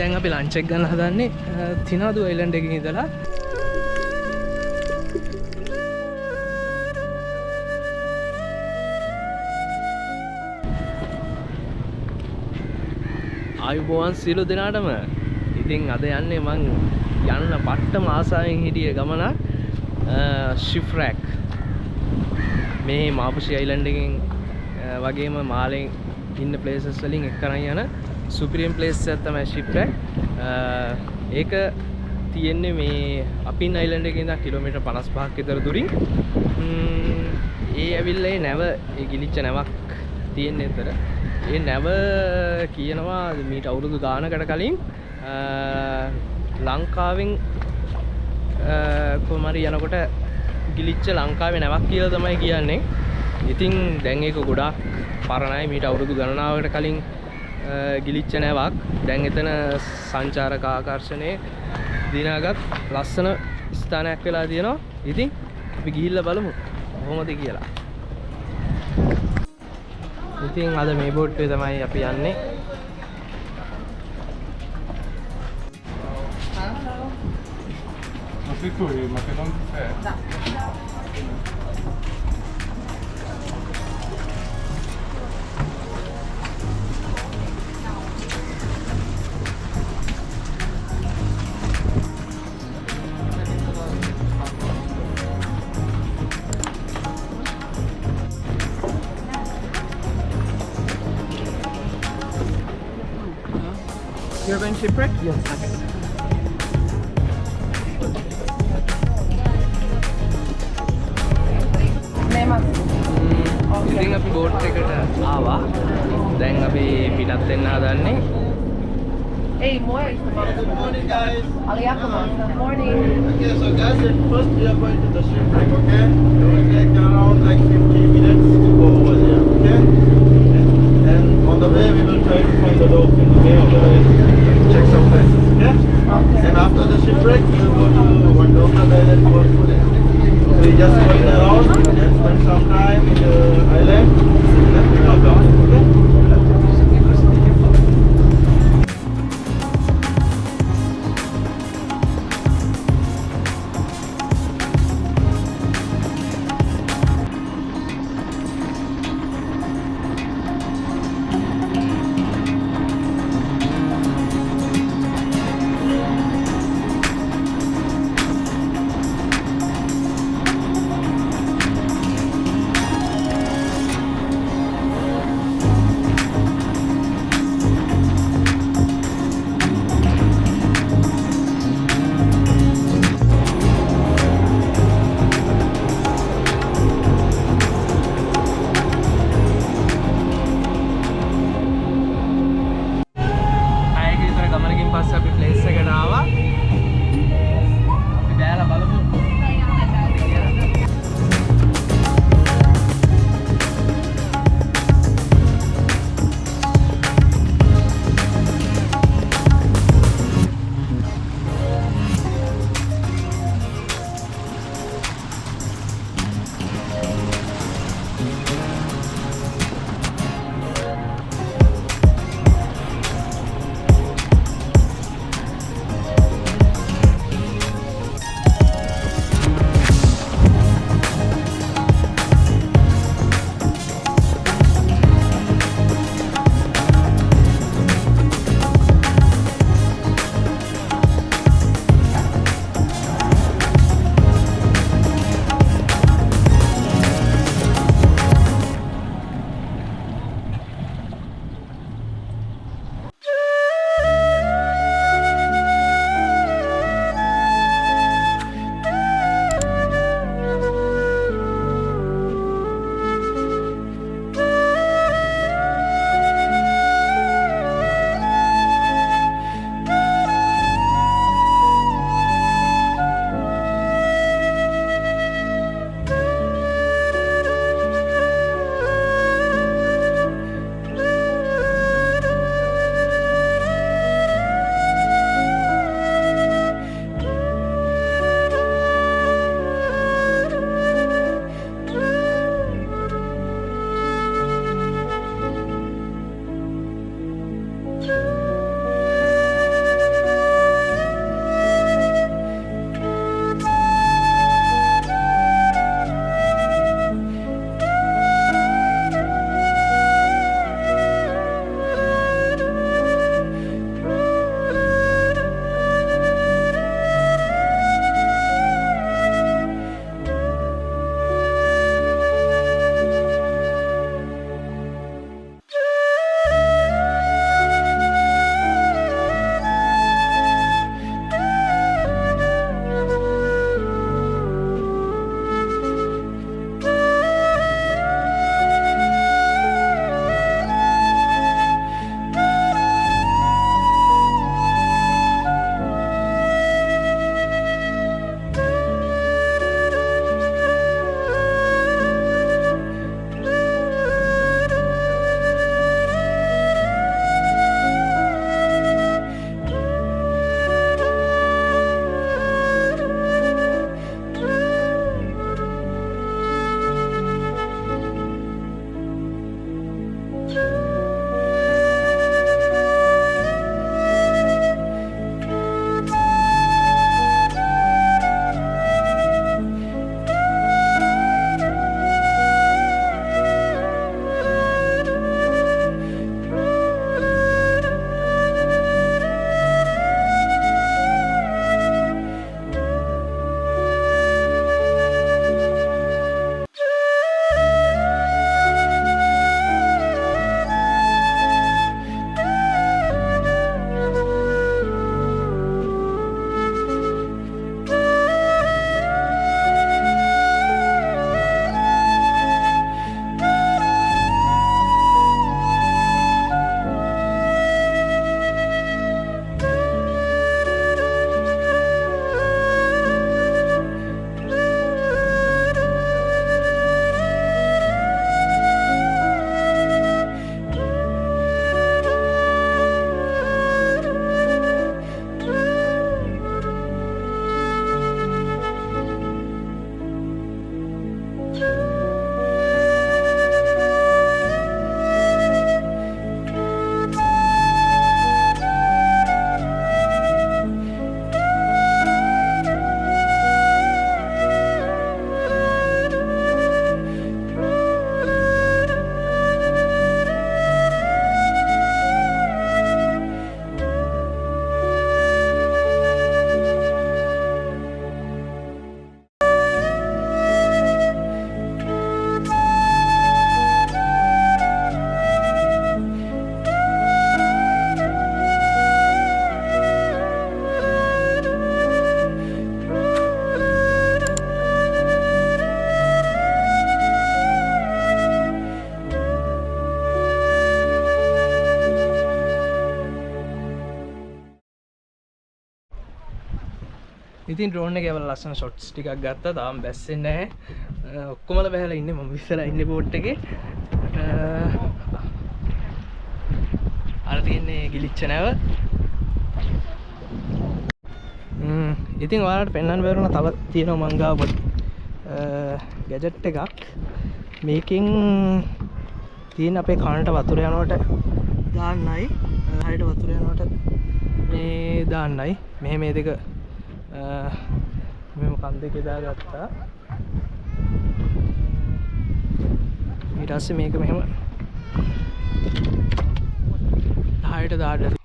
දැන් අපි ලන්ච් එක ගන්න හදන්නේ තිනාදු අයිලන්ඩ් එකකින් ඉඳලා. ආයුබෝවන් සියලු දෙනාටම. ඉතින් අද යන්නේ මං යන්න පට්ටම ආසාවෙන් හිටිය ගමන Shipwreck. මේ මාපුෂි අයිලන්ඩ් එකෙන් වගේම මාලෙන් ඉන්න ප්ලේසස් වලින් එක කරන් යන සුපිරියම් ප්ලේස් එකක් තමයි Shipwreck. ඒක තියෙන්නේ මේ අපින් අයිලන්ඩ් එකේ ඉඳන් කිලෝමීටර් 55ක් විතර දුරින්. ඒ ඇවිල්ලා නැව ඒ ගිලිච්ච නැවක් තියෙන්නේ එතන. ඒ නැව කියනවා මීට අවුරුදු ගානකට කලින් ලංකාවෙන් කොහමරි යනකොට ගිලිච්ච ලංකාවේ නැවක් කියලා තමයි කියන්නේ. ඉතින් දැන් ඒක ගොඩාක් පරණයි. මීට අවුරුදු ගණනාවකට කලින් ගිලිච්ච නැවක්. දැන් එතන සංචාරක ආකර්ෂණයේ දිනාගත් ලස්සන ස්ථානයක් වෙලා තියෙනවා. ඉතින් අපි ගිහිල්ලා බලමු කොහොමද කියලා. ඉතින් අද මේ බෝට්ටුවේ තමයි අපි යන්නේ. You're going Shipwreck? Yes. Okay. ඉතින් අපි බෝට් එකට ආවා. දැන් අපි පිටත් වෙන්න හදන්නේ. Hey, morning. Good morning, guys. Good morning. Okay, so guys, first we are going to the shipwreck, okay? It will take around like 15 minutes to go over there, okay? And on the way we will try to find the dolphin, okay? On the way, check some places, okay? And after the shipwreck, we will go to Wonderland Island for food. So we just going around and spend some time in the island. Then we will go, okay? ඉතින් drone එකේ වල ලස්සන shots ටිකක් ගත්තා. තාම බැස්සෙන්නේ නැහැ. ඔක්කොමල බහැලා ඉන්නේ. මම ඉස්සරහා ඉන්නේ බෝට් එකේ. අර තියන්නේ ගිලිච්ච නැව. ඉතින් ඔයාලට පෙන්වන්න බැරුණා තව තියෙනවා මං ගාව ගැජට් එකක්. මේකෙන් තියෙන අපේ කනට වතුර යනකොට දාන්නයි, හරියට වතුර යනකොට මේ දාන්නයි. මෙහෙම මේ දෙක මෙහෙම කන් දෙකේ දාගත්තා. ඊට පස්සේ මේක මෙහෙම හරියට දාන්න.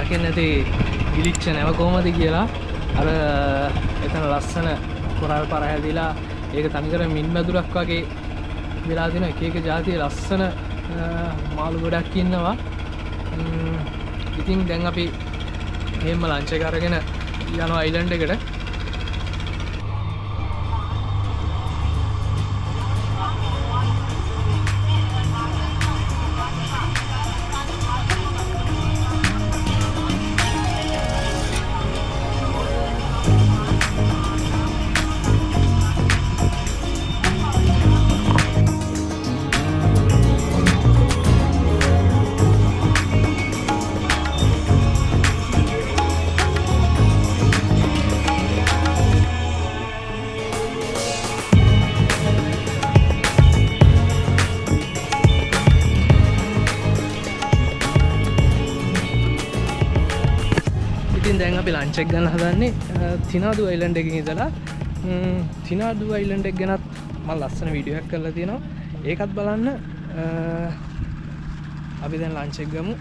දකින්න ඇති ගිලිච්ච නැව කොහමද කියලා. අර එතන ලස්සන කොරල් පර හැදිලා ඒක තනිකර මින් මැදුරක් වගේ වෙලා තියෙන එක එක જાතියේ ලස්සන මාළු ගොඩක් ඉන්නවා. ඉතින් දැන් අපි එහෙම ලන්ච් එක අරගෙන යනවා අයිලන්ඩ් එකට. දැන් අපි ලන්ච් එක ගන්න හදන්නේ තිනාදු අයිලන්ඩ් එකකින් ඉඳලා. තිනාදු අයිලන්ඩ් එක ගැනත් මම ලස්සන වීඩියෝ එකක් කරලා තියෙනවා. ඒකත් බලන්න. අපි දැන් ලන්ච් එක ගමු.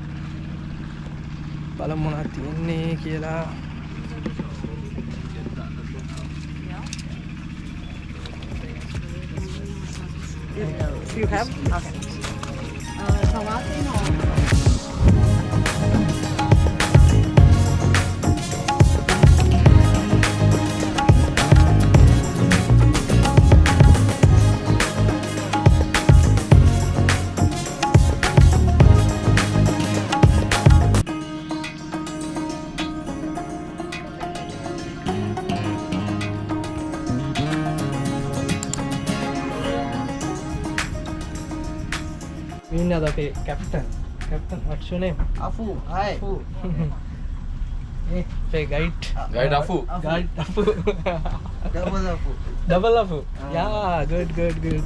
බලමු මොනවද තියෙන්නේ කියලා. Do you have? Okay. Salatin or? Ini ada pe captain. Captain, what's your name? Afu, hi. Afu. Hey, pe guide. Guide Afu. Guide Afu. Double Afu. Double Afu. Yeah, good, good, good.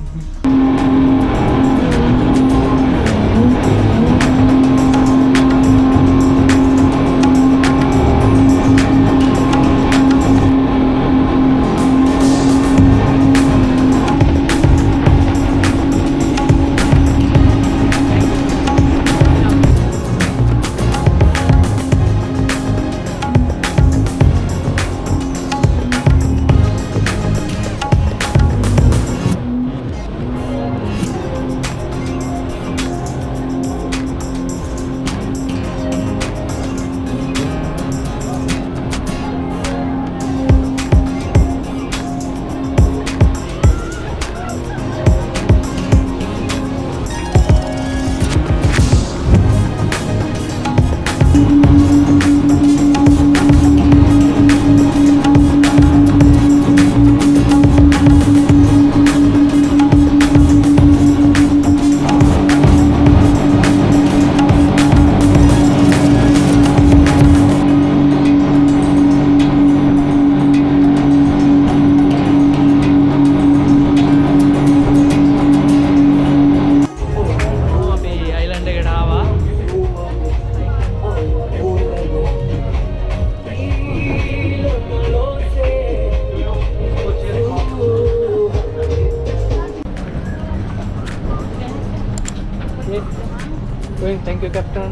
Thank you, Captain.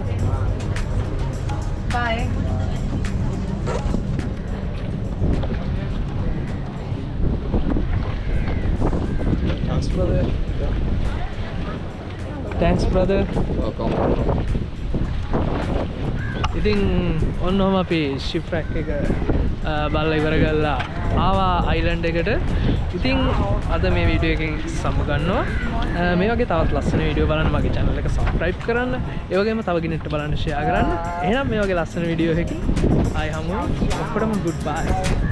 Bye. Thanks, brother. Thanks, brother. Welcome. ඉතින් ඔන්නෝම අපි shipwreck එක බලලා ඉවර කරලා ආවා island එකට. ඉතින් අද මේ වීඩියෝ එකෙන් සමුගන්නවා. මේ වගේ තවත් ලස්සන වීඩියෝ බලන්න මගේ channel එක subscribe කරන්න. ඒ වගේම තව කෙනෙක්ට බලන්න share කරන්න. එහෙනම් මේ වගේ ලස්සන වීඩියෝ එකකින් ආයි හමු. ඔක්කොටම goodbye.